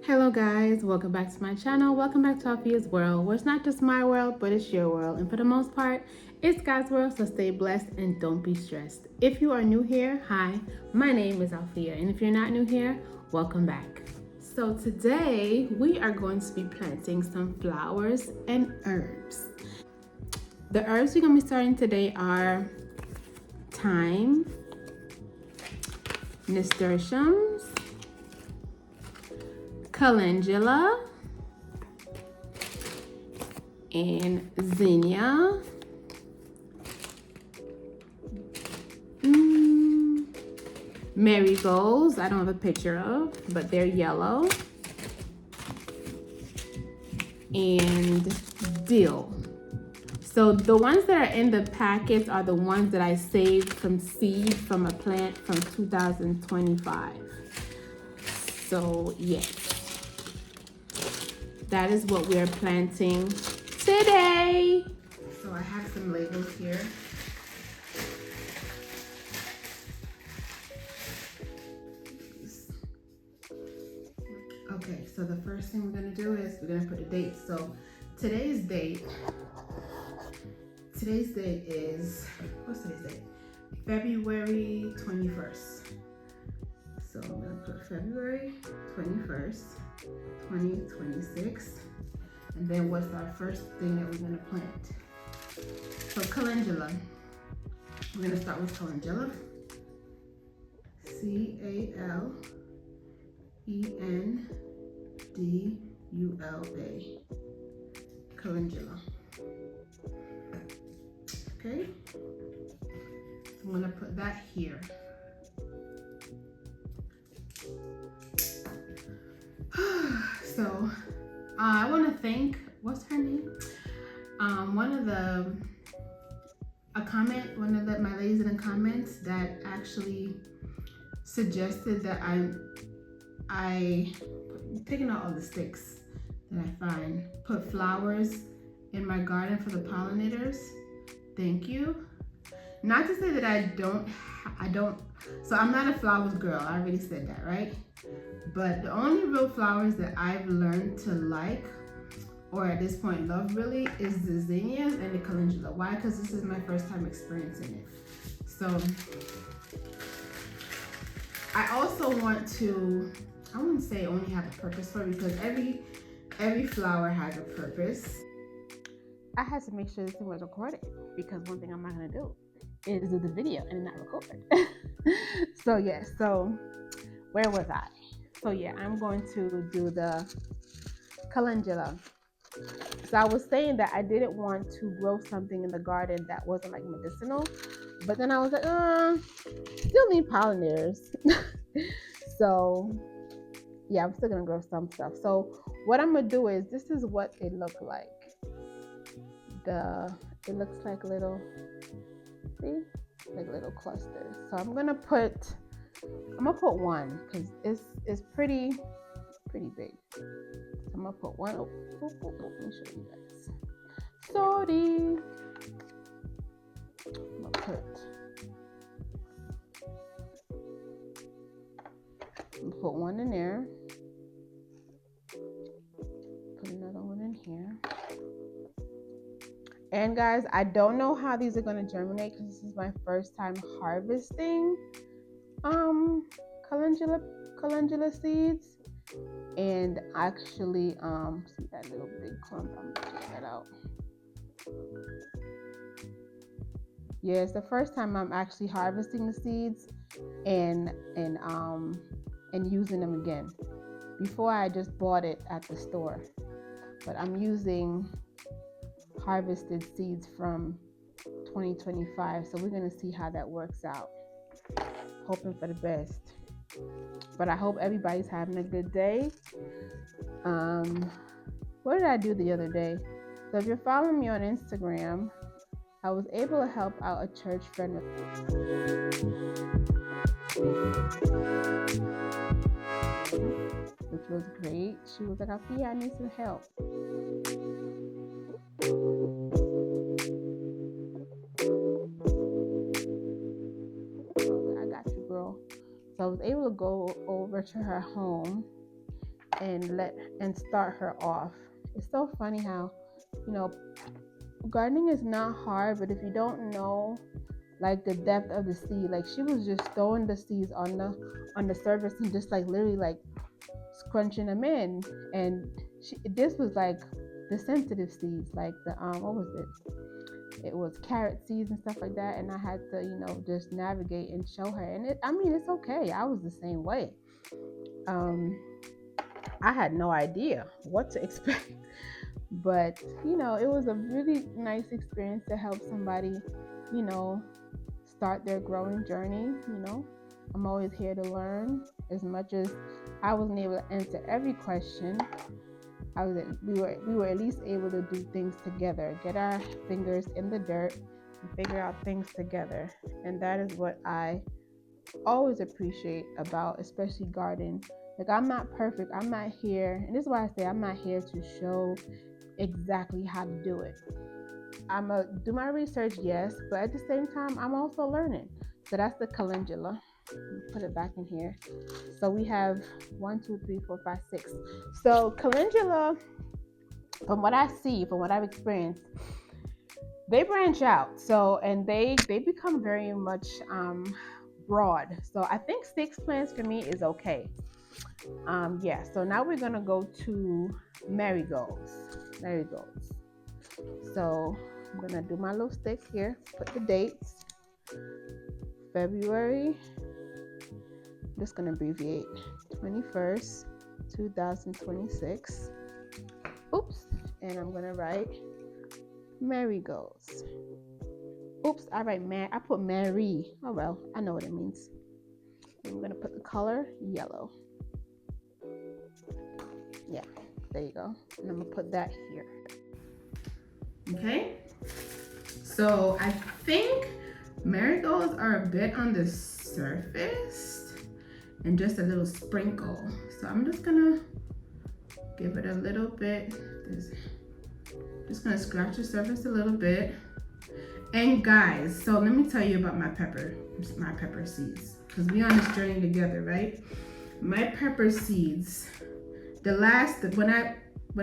Hello guys, welcome back to my channel. Welcome back to Alfia's world, where it's not just my world, but it's your world. And for the most part, it's God's world, so stay blessed and don't be stressed. If you are new here, hi, my name is Alfia. And if you're not new here, welcome back. So today, we are going to be planting some flowers and herbs. The herbs we're going to be starting today are thyme, nasturtiums, calendula, and zinnia. Marigolds, I don't have a picture of, but they're yellow. And dill. So the ones that are in the packets are the ones that I saved from seed from a plant from 2025. So yes, that is what we're planting today. So I have some labels here. Okay, so the first thing we're gonna do is we're gonna put a date. So today's date is, what's today's date? February 21st. So I'm gonna put February 21st, 2026. And then what's our first thing that we're gonna plant? So calendula. We're gonna start with calendula. Calendula. Calendula. Okay. I'm gonna put that here. So I want to thank, what's her name? One of my ladies in the comments that actually suggested that I taking out all the sticks that I find, put flowers in my garden for the pollinators. Thank you. Not to say that I don't, so I'm not a flowers girl. I already said that, right? But the only real flowers that I've learned to like, or at this point love really, is the zinnias and the calendula. Why? Because this is my first time experiencing it. So I also want to, I wouldn't say only have a purpose for it, because every flower has a purpose. I had to make sure this thing was recorded, because one thing I'm not gonna do is do the video and not record. So yes, so where was I? So yeah, I'm going to do the calendula. So I was saying that I didn't want to grow something in the garden that wasn't like medicinal, but then I was like, still need pollinators. So yeah, I'm still gonna grow some stuff. So what I'm gonna do is, this is what it looked like. It looks like little, see, like little clusters. So I'm gonna put one, because it's pretty big. So I'm gonna put one. Oh, let me show you guys. Sorry. I'm gonna put one in there. Put another one in here. And guys, I don't know how these are gonna germinate, because this is my first time harvesting calendula seeds. And actually, see that little big clump, I'm gonna take that out. Yeah, it's the first time I'm actually harvesting the seeds and using them again. Before, I just bought it at the store, but I'm using harvested seeds from 2025. So we're gonna see how that works out. Hoping for the best. But I hope everybody's having a good day. What did I do the other day? So if you're following me on Instagram, I was able to help out a church friend, which was great. She was like, I need some help. I got you, girl. So I was able to go over to her home and start her off. It's so funny how, you know, gardening is not hard, but if you don't know like the depth of the seed, like she was just throwing the seeds on the surface and just like literally like scrunching them in. And this was like the sensitive seeds, like the what was it was carrot seeds and stuff like that, and I had to, you know, just navigate and show her. And I mean, it's okay, I was the same way. I had no idea what to expect. But, you know, it was a really nice experience to help somebody, you know, start their growing journey. You know, I'm always here to learn. As much as I wasn't able to answer every question, we were at least able to do things together, get our fingers in the dirt and figure out things together. And that is what I always appreciate about especially gardening. Like, I'm not perfect. I'm not here, and this is why I say I'm not here to show exactly how to do it. I'm gonna do my research, yes, but at the same time, I'm also learning. So that's the calendula. Put it back in here. So we have 1, 2, 3, 4, 5, 6. So calendula, from what I see, from what I've experienced, they branch out. So, and they become very much broad. So I think 6 plants for me is okay. Yeah. So now we're gonna go to marigolds. So I'm gonna do my little stick here, put the dates. February, I'm just gonna abbreviate, 21st, 2026. Oops, and I'm gonna write marigolds. Oops, I put Mary. Oh well, I know what it means. I'm gonna put the color yellow. Yeah, there you go. And I'm gonna put that here. Okay, so I think marigolds are a bit on the surface and just a little sprinkle. So I'm just gonna give it a little bit. Just gonna scratch the surface a little bit. And guys, so let me tell you about my pepper seeds, because we on this journey together, right? My pepper seeds, when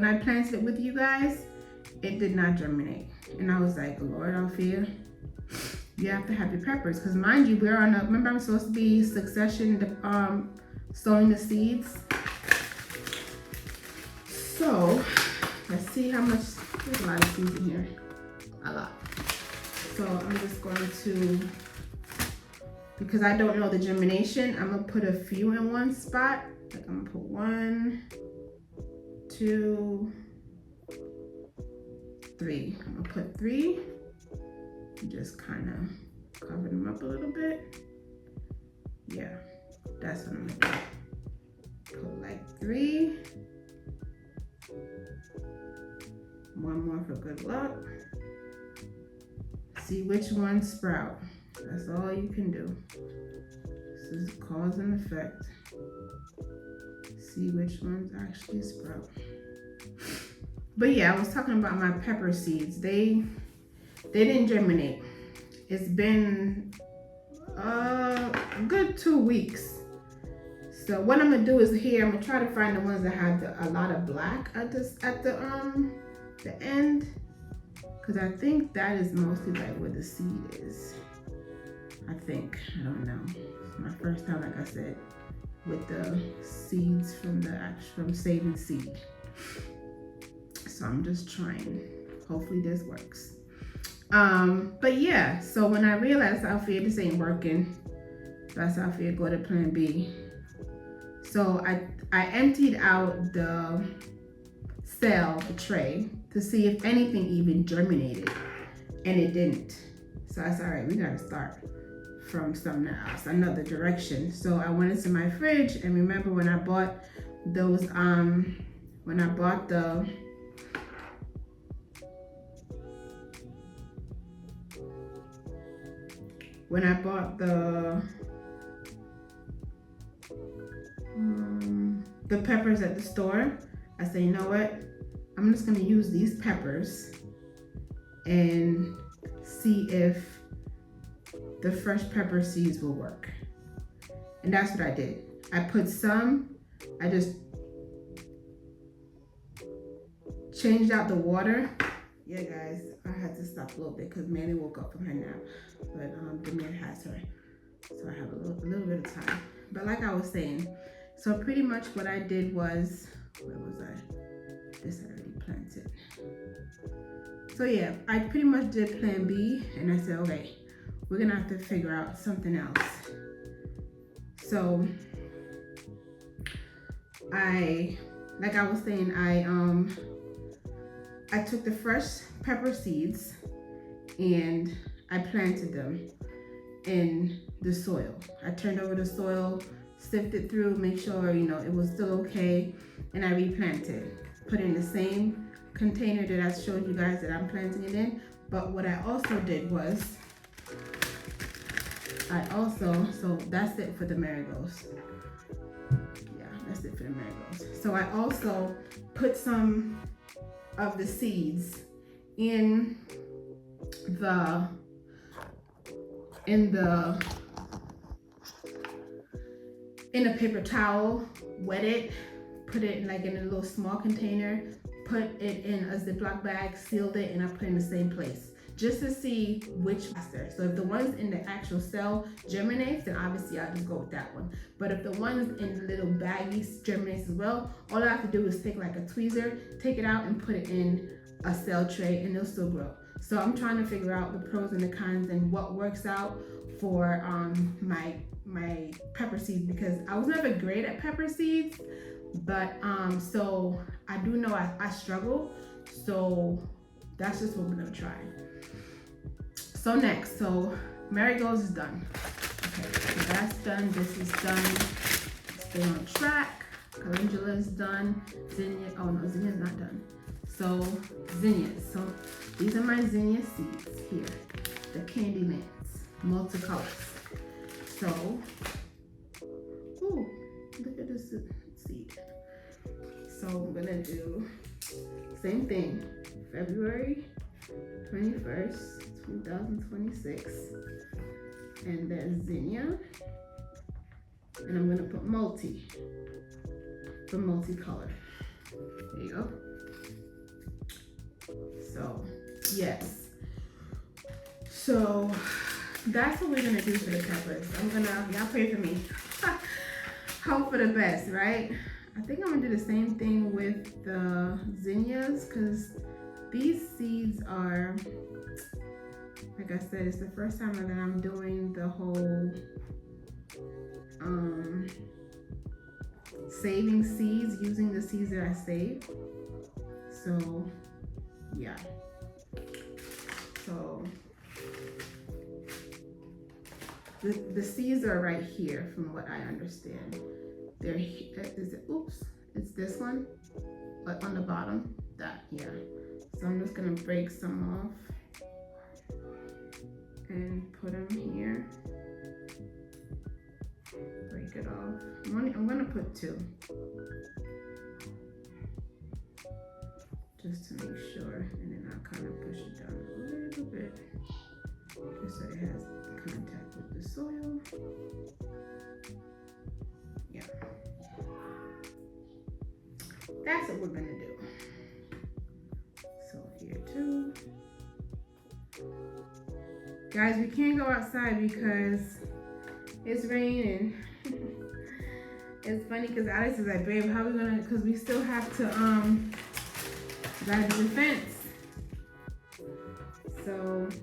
I planted it with you guys, it did not germinate. And I was like, Lord Althea, you have to have your peppers. Because mind you, we're on remember I'm supposed to be succession sowing the seeds. So let's see how much, there's a lot of seeds in here, a lot. So I'm just going to, because I don't know the germination, I'm gonna put a few in one spot. Like I'm gonna put 1, 2, 3. I'm gonna put 3 and just kind of cover them up a little bit. Yeah, that's what I'm gonna do. Put like 3. 1 more for good luck. See which ones sprout. That's all you can do. This is cause and effect. See which ones actually sprout. But yeah, I was talking about my pepper seeds. They didn't germinate. It's been a good 2 weeks. So what I'm gonna do is here, I'm gonna try to find the ones that have a lot of black at the end, because I think that is mostly like where the seed is. I think, I don't know. It's my first time, like I said, with the seeds from saving seed. So I'm just trying. Hopefully this works. But yeah, so when I realized, Althea, this ain't working, that's Althea, go to plan B. So I emptied out the the tray, to see if anything even germinated, and it didn't. So I said, all right, we gotta start from something else, another direction. So I went into my fridge, and remember when I bought those, when I bought the peppers at the store, I said, you know what? I'm just gonna use these peppers and see if the fresh pepper seeds will work. And that's what I did. I put some, I just changed out the water. Yeah, guys, I had to stop a little bit because Manny woke up from her nap, but the man has her, so I have a little bit of time. But like I was saying, so pretty much what I did was, where was I? This I already planted. So yeah, I pretty much did plan B, and I said, okay, we're gonna have to figure out something else. So like I was saying, I took the fresh pepper seeds and I planted them in the soil. I turned over the soil, sifted through, make sure, it was still okay, and I replanted. Put in the same container that I showed you guys that I'm planting it in. But what I also did was, so that's it for the marigolds. Yeah, that's it for the marigolds. So I also put some of the seeds in a paper towel, wet it, put it in a little small container, put it in a Ziploc bag, sealed it, and I put it in the same place just to see which faster. So if the ones in the actual cell germinates, then obviously I'll just go with that one. But if the ones in the little baggies germinates as well, all I have to do is take like a tweezer, take it out and put it in a cell tray, and they'll still grow. So I'm trying to figure out the pros and the cons and what works out for my pepper seeds, because I was never great at pepper seeds, but so I do know I struggle. So that's just what we're gonna try. So next, so marigolds is done. Okay, so that's done. This is done. Stay on track. Calendula is done. Zinnia, oh no, zinnia's not done. So zinnias. So these are my zinnia seeds here. The candy mints, multicolors. So, ooh, look at this seed. So I'm gonna do same thing. February 21st, 2026. And then zinnia. And I'm gonna put multi for multicolor. There you go. So, yes. So that's what we're gonna do for the peppers. Y'all pray for me. Hope for the best, right? I think I'm gonna do the same thing with the zinnias, because these seeds are, like I said, it's the first time that I'm doing the whole saving seeds, using the seeds that I saved. So yeah. So the seeds are right here from what I understand. They're, it's this one, but on the bottom, yeah. So I'm just gonna break some off and put them here. Break it off. I'm gonna put 2. Just to make sure, and then I'll kind of push it down a little bit, just so it has contact with the soil. Yeah. That's what we're gonna do. So here too. Guys, we can't go outside because it's raining. It's funny because Alex is like, babe, how are we gonna, because we still have to gotta do the fence. So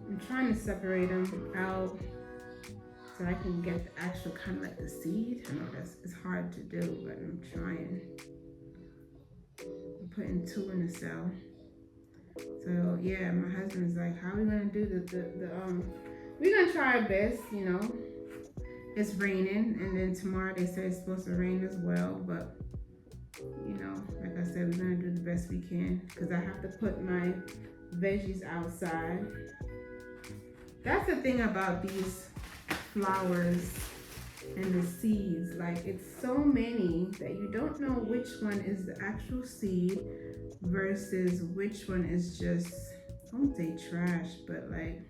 I'm trying to separate them out so I can get the actual kind of like the seed. I know it's hard to do, but I'm trying. I'm putting 2 in the cell. So yeah, my husband's like, how are we gonna do we're gonna try our best, It's raining, and then tomorrow they say it's supposed to rain as well, but like I said, we're gonna do the best we can, because I have to put my veggies outside. That's the thing about these flowers and the seeds, like it's so many that you don't know which one is the actual seed versus which one is just, I won't say trash, but like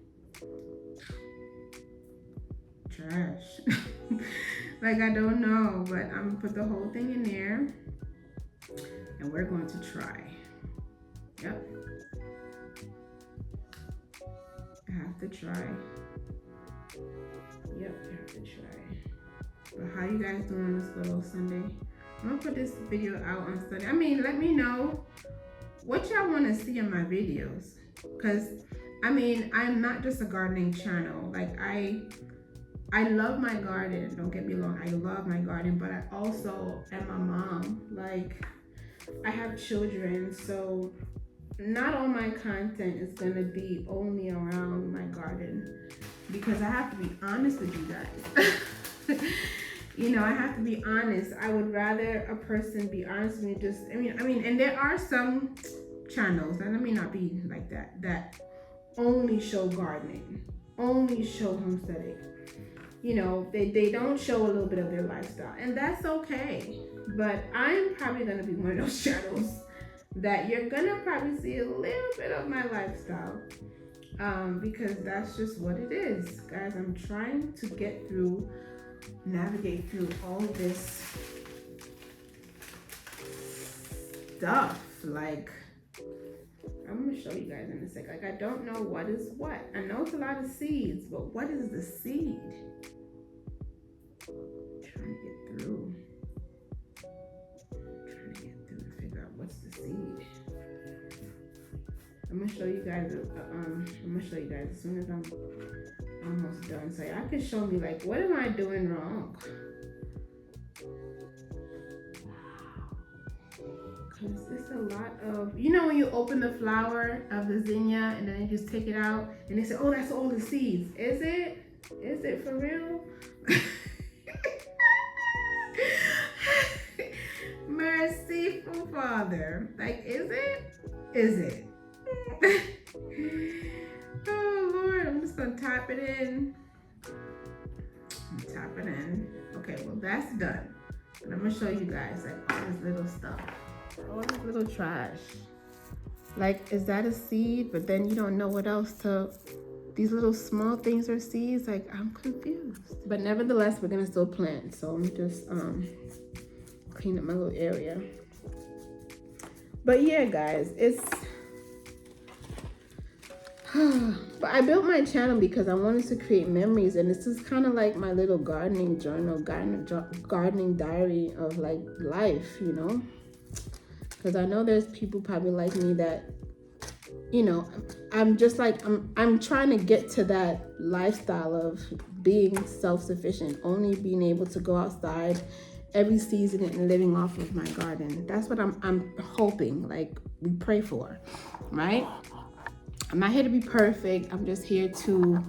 trash. Like I don't know, but I'm gonna put the whole thing in there and we're going to try. Yep. I have to try. Yep, I have to try. But how you guys doing this little Sunday? I'm gonna put this video out on Sunday. I mean, let me know what y'all want to see in my videos. Cause I mean, I'm not just a gardening channel. Like I love my garden. Don't get me wrong. I love my garden, but I also am a mom. Like I have children, so not all my content is gonna be only around my garden, because I have to be honest with you guys. You know, I have to be honest. I would rather a person be honest with me. I mean, and there are some channels, and let me not be like that only show gardening, only show homesteading. You know, they don't show a little bit of their lifestyle, and that's okay. But I'm probably gonna be one of those channels that you're gonna probably see a little bit of my lifestyle, because that's just what it is, guys. I'm trying to navigate through all this stuff. Like, I'm gonna show you guys in a sec. Like, I don't know what is what. I know it's a lot of seeds, but what is the seed? I'm trying to get through. And figure out what's the seed. I'm gonna show you guys. As soon as I'm almost done, so y'all can show me, like, what am I doing wrong? Because it's a lot of, you know, when you open the flower of the zinnia and then you just take it out and they say, oh, that's all the seeds. Is it? Is it for real? Merciful Father. Like, is it? Is it? Oh, Lord. I'm just going to tap it in. Tap it in. Okay, well, that's done. And I'm going to show you guys, like, all this little stuff. All this little trash. Like, is that a seed? But then you don't know what else to... These little small things are seeds. Like, I'm confused. But nevertheless, we're going to still plant. So I'm just clean up my little area. But yeah, guys, it's... But I built my channel because I wanted to create memories, and this is kind of like my little gardening journal, gardening diary of like life, you know, because I know there's people probably like me that, you know, I'm just like, I'm trying to get to that lifestyle of being self-sufficient, only being able to go outside every season and living off of my garden. That's what I'm hoping, like, we pray for, right? I'm not here to be perfect. I'm just here to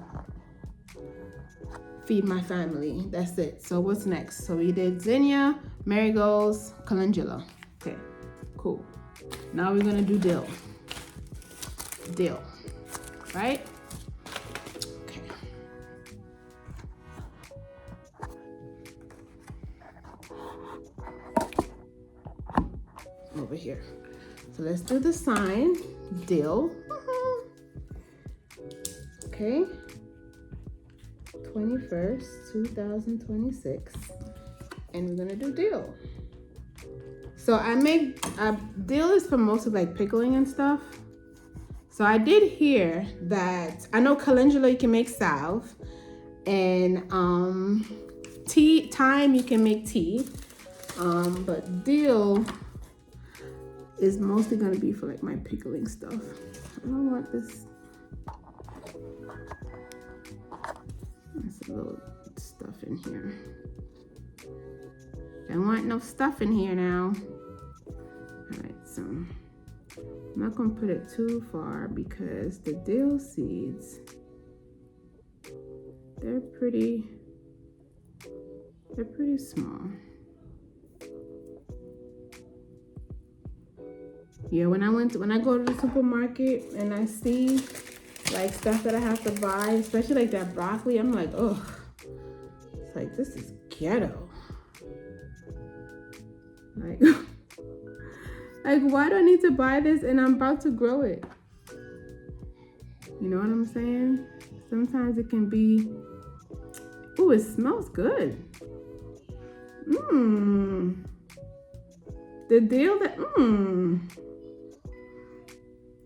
feed my family. That's it. So what's next? So we did zinnia, marigolds, calendula. Okay, cool. Now we're gonna do dill. Dill, right? Okay. Over here. So let's do the sign, dill. Okay, 21st, 2026, and we're gonna do dill. So I make, dill is for mostly like pickling and stuff. So I did hear that, I know calendula you can make salve, and thyme you can make tea, but dill is mostly gonna be for like my pickling stuff. I don't want this. There's a little stuff in here. Don't want no stuff in here now. All right, so I'm not gonna put it too far because the dill seeds, they're pretty small. Yeah, when I go to the supermarket and I see like stuff that I have to buy, especially like that broccoli, I'm like, ugh. It's like, this is ghetto. Like, like, why do I need to buy this and I'm about to grow it? You know what I'm saying? Sometimes it can be, ooh, it smells good. The dill that,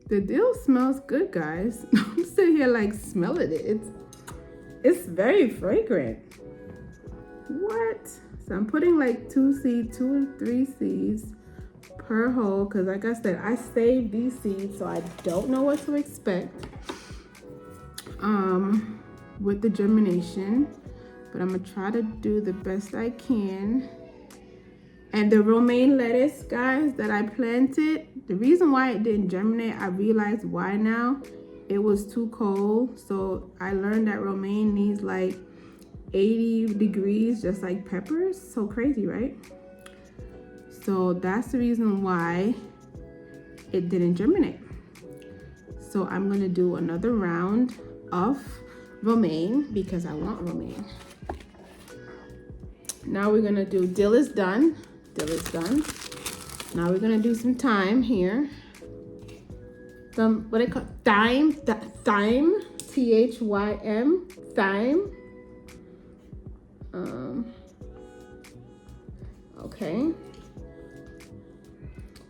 The dill smells good, guys. I'm sitting here like smelling it. It's very fragrant. What? So I'm putting like 2 or 3 seeds per hole, because like I said, I saved these seeds, so I don't know what to expect with the germination, but I'm gonna try to do the best I can. And the romaine lettuce, guys, that I planted, the reason why it didn't germinate, I realized why now. It was too cold. So I learned that romaine needs like 80 degrees, just like peppers. So crazy, right? So that's the reason why it didn't germinate. So I'm gonna do another round of romaine because I want romaine. Now we're gonna do dill is done. Dill is done. Now we're gonna do some thyme here. Some, what they call thyme, thyme, T-H-Y-M, thyme. Okay.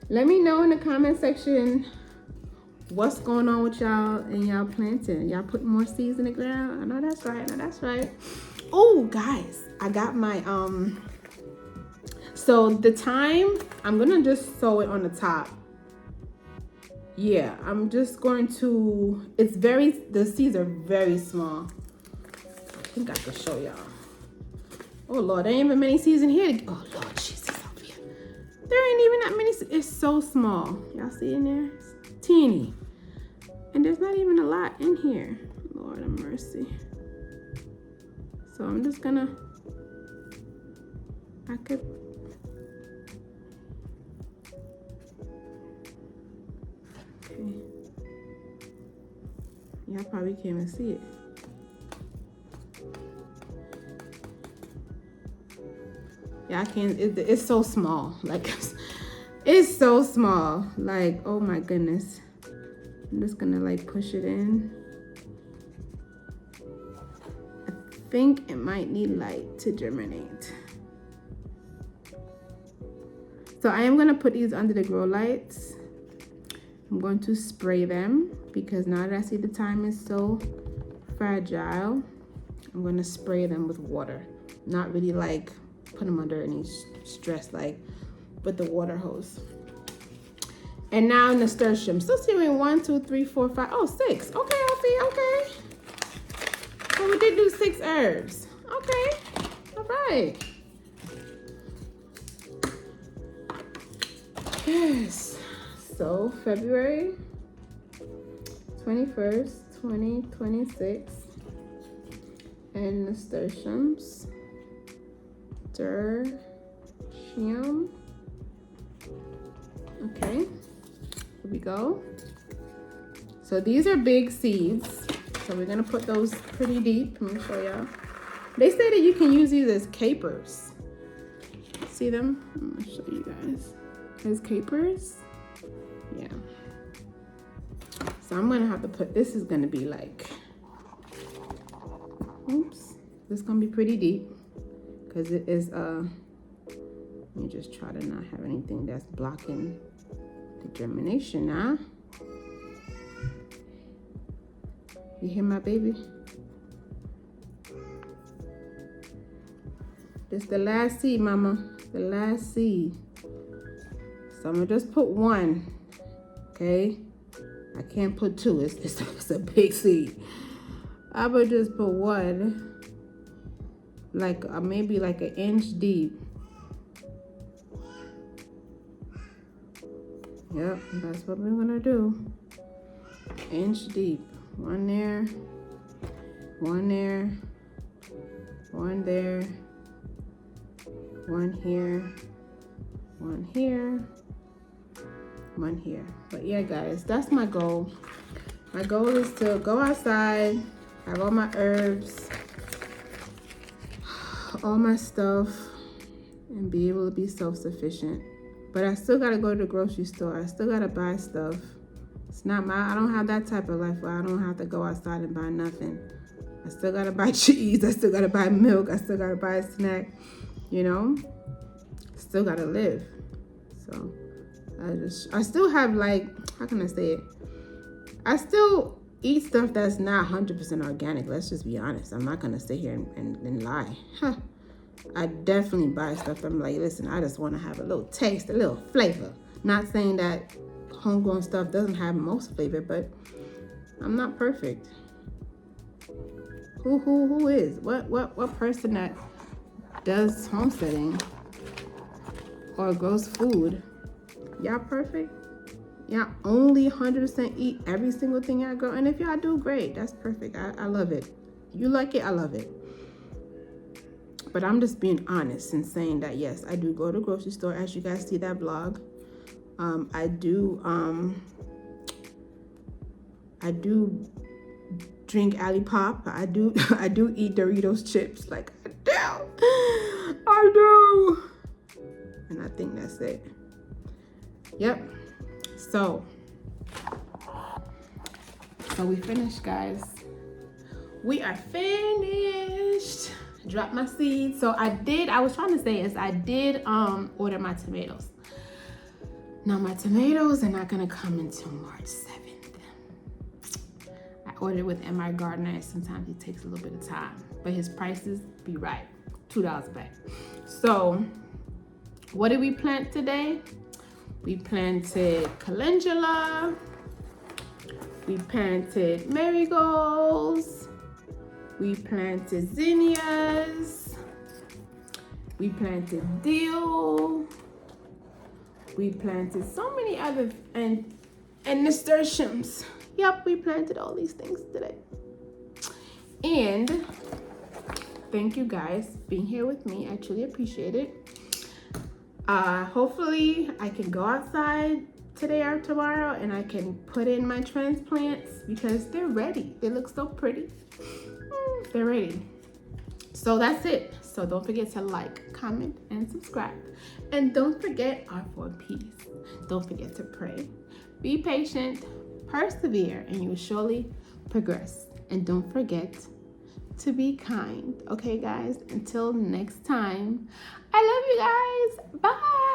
Let me know in the comment section what's going on with y'all and y'all planting. Y'all putting more seeds in the ground? I know that's right. I know that's right. Oh, guys, I got my so the thyme, I'm gonna just sow it on the top. Yeah, I'm just going to, the seeds are very small. I think I can show y'all. Oh Lord, there ain't even many seeds in here. Oh Lord, Jesus, Sophia. There ain't even that many, it's so small. Y'all see in there? It's teeny. And there's not even a lot in here. Lord have mercy. So I'm just gonna, okay. Y'all probably can't even see it. Yeah, I can't, it's so small. Like, it's so small. Like, oh my goodness. I'm just gonna like push it in. I think it might need light to germinate. So I am gonna put these under the grow lights. I'm going to spray them because now that I see the thyme is so fragile, I'm going to spray them with water. Not really like put them under any stress, like with the water hose. And now nasturtium. Still seeing 1, 2, 3, 4, 5. Oh, 6. Okay, Alfie, okay. So we did do 6 herbs. Okay, all right. Yes. So February 21st, 2026, and nasturtiums, tertium. Okay, here we go. So these are big seeds. So we're gonna put those pretty deep. Let me show y'all. They say that you can use these as capers. See them? I'm gonna show you guys. As capers. Yeah. So I'm gonna have to put, this is gonna be like, oops, this is gonna be pretty deep because it is let me just try to not have anything that's blocking the germination now. You hear my baby? This is the last seed, mama, the last seed. So I'm gonna just put 1. Okay, I can't put 2. It's a big seed. I would just put 1, like maybe like 1 inch deep. Yep, that's what we're gonna do. 1 inch deep. 1 there, 1 there, 1 there, 1 here, 1 here. 1 here. But yeah, guys, that's my goal. My goal is to go outside, have all my herbs, all my stuff, and be able to be self-sufficient. But I still gotta go to the grocery store. I still gotta buy stuff. It's not my, I don't have that type of life where I don't have to go outside and buy nothing. I still gotta buy cheese. I still gotta buy milk. I still gotta buy a snack. You know, still gotta live. So I still have, like, how can I say it? I still eat stuff that's not 100% organic. Let's just be honest. I'm not gonna sit here and lie. Huh. I definitely buy stuff. I'm like, listen, I just want to have a little taste, a little flavor. Not saying that homegrown stuff doesn't have most flavor, but I'm not perfect. Who is? What person that does homesteading or grows food? Y'all perfect? Y'all only 100% eat every single thing y'all grow? And if y'all do, great. That's perfect. I love it. You like it? I love it. But I'm just being honest and saying that, yes, I do go to the grocery store. As you guys see that vlog, I do drink Ali Pop. I do eat Doritos chips. Like, I do. And I think that's it. Yep. So we finished, guys. We are finished. Drop my seeds. So I was trying to say is I did order my tomatoes. Now my tomatoes are not gonna come until March 7th. I ordered with MR Gardner. Sometimes it takes a little bit of time, but his prices be right. $2 back. So what did we plant today? We planted calendula. We planted marigolds. We planted zinnias. We planted dill. We planted so many other and nasturtiums. Yep, we planted all these things today. And thank you guys being here with me. I truly appreciate it. Hopefully I can go outside today or tomorrow and I can put in my transplants because they're ready. They look so pretty. They're ready. So that's it. So don't forget to like, comment, and subscribe. And don't forget our 4 P's. Don't forget to pray, be patient, persevere, and you will surely progress. And don't forget to be kind. Okay, guys? Until next time, I love you guys. Bye.